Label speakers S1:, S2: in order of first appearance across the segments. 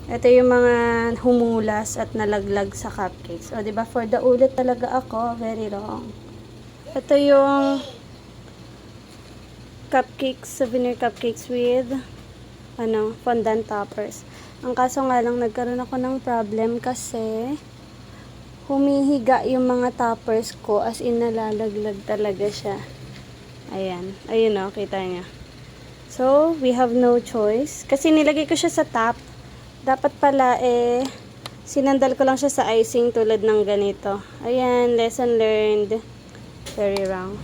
S1: Ito yung mga humulas at nalaglag sa cupcakes. O, diba? For the ulit talaga ako. Very wrong. Ito yung cupcakes, souvenir cupcakes with fondant toppers. Ang kaso nga lang, nagkaroon ako ng problem kasi humihiga yung mga toppers ko, as in nalalaglag talaga siya. Ayan. Ayun o, kita niya. So, we have no choice. Kasi nilagay ko siya sa top. Dapat pala sinandal ko lang siya sa icing tulad ng ganito. Ayan, lesson learned. Very wrong.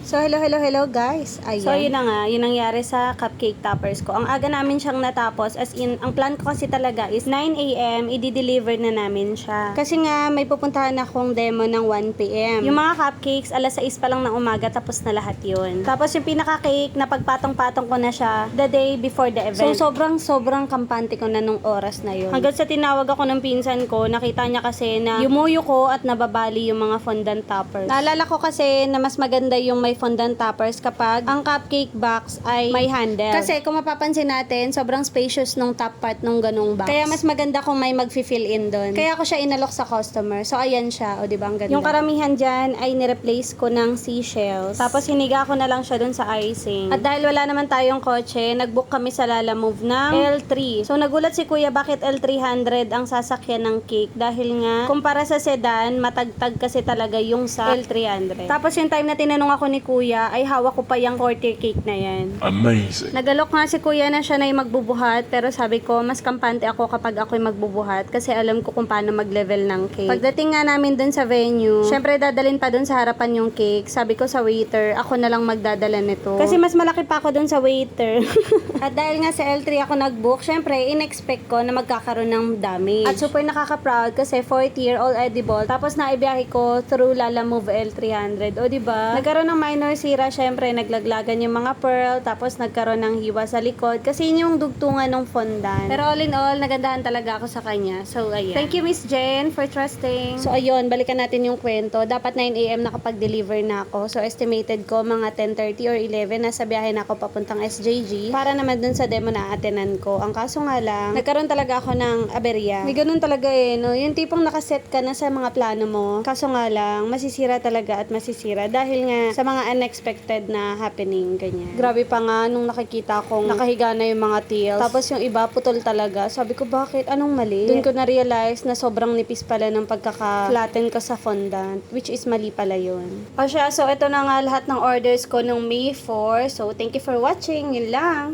S1: So, hello guys. Ayan. So, yun na nga. Yun nangyari sa cupcake toppers ko. Ang aga namin siyang natapos. As in, ang plan ko kasi talaga is 9 AM, i-deliver na namin siya. Kasi nga, may pupuntahan akong demo ng 1 PM. Yung mga cupcakes, alas 6 pa lang ng umaga, tapos na lahat yun. Tapos yung pinaka-cake, napagpatong-patong ko na siya the day before the event. So, sobrang kampante ko na nung oras na yun. Hanggang sa tinawag ako ng pinsan ko, nakita niya kasi na yumuyo ko at nababali yung mga fondant toppers. Naalala ko kasi na mas maganda yung may fondant toppers kapag ang cupcake box ay may handle. Kasi kung mapapansin natin, sobrang spacious nung top part nung ganung box. Kaya mas maganda kung may mag-fill in doon. Kaya ako siya inalok sa customer. So ayan siya, o diba ang ganda. Yung karamihan dyan ay nireplace ko ng seashells. Tapos hiniga ko na lang siya doon sa icing. At dahil wala naman tayong kotse, nag-book kami sa Lalamove ng L3. So nagulat si kuya bakit L300 ang sasakyan ng cake, dahil nga kumpara sa sedan, matagtag kasi talaga yung sa L300. Tapos yung time na tinanong ako ni kuya, ay hawak ko pa yung quarter cake na yan.
S2: Amazing.
S1: Nagalok nga si kuya na siya na yung magbubuhat, pero sabi ko, mas kampante ako kapag ako'y magbubuhat kasi alam ko kung paano mag-level ng cake. Pagdating nga namin dun sa venue, syempre dadalhin pa dun sa harapan yung cake. Sabi ko sa waiter, ako na lang magdadala nito. Kasi mas malaki pa ako dun sa waiter. At dahil nga sa L3 ako nag-book, syempre, in-expect ko na magkakaroon ng damage. At super nakaka-proud kasi 4th year all edible. Tapos naibiyahe ko through Lalamove L300. O diba? Nagkaroon ng minor sira, syempre, naglaglagan yung mga pearl, tapos nagkaroon ng hiwa sa likod kasi yun yung dugtungan ng fondant. Pero all in all, nagandahan talaga ako sa kanya. So, ayan. Thank you, Miss Jen, for trusting. So, ayun, balikan natin yung kwento. Dapat 9 AM nakapag-deliver na ako. So, estimated ko mga 10:30 or 11 nasa biyahe na ako papuntang SJG para naman dun sa demo na atenan ko. Ang kaso nga lang, nagkaroon talaga ako ng aberya. May ganun talaga no? Yung tipong nakaset ka na sa mga plano mo. Kaso nga lang, masisira talaga at masisira dahil nga sa mga unexpected na happening, ganyan. Grabe pa nga nung nakikita kong nakahiga na yung mga tiles. Tapos yung iba putol talaga. Sabi ko, bakit? Anong mali? Doon ko na-realize na sobrang nipis pala ng pagkaka-flatten ko sa fondant, which is mali pala yun. O siya, so ito na nga lahat ng orders ko nung May 4. So, thank you for watching. Yun lang.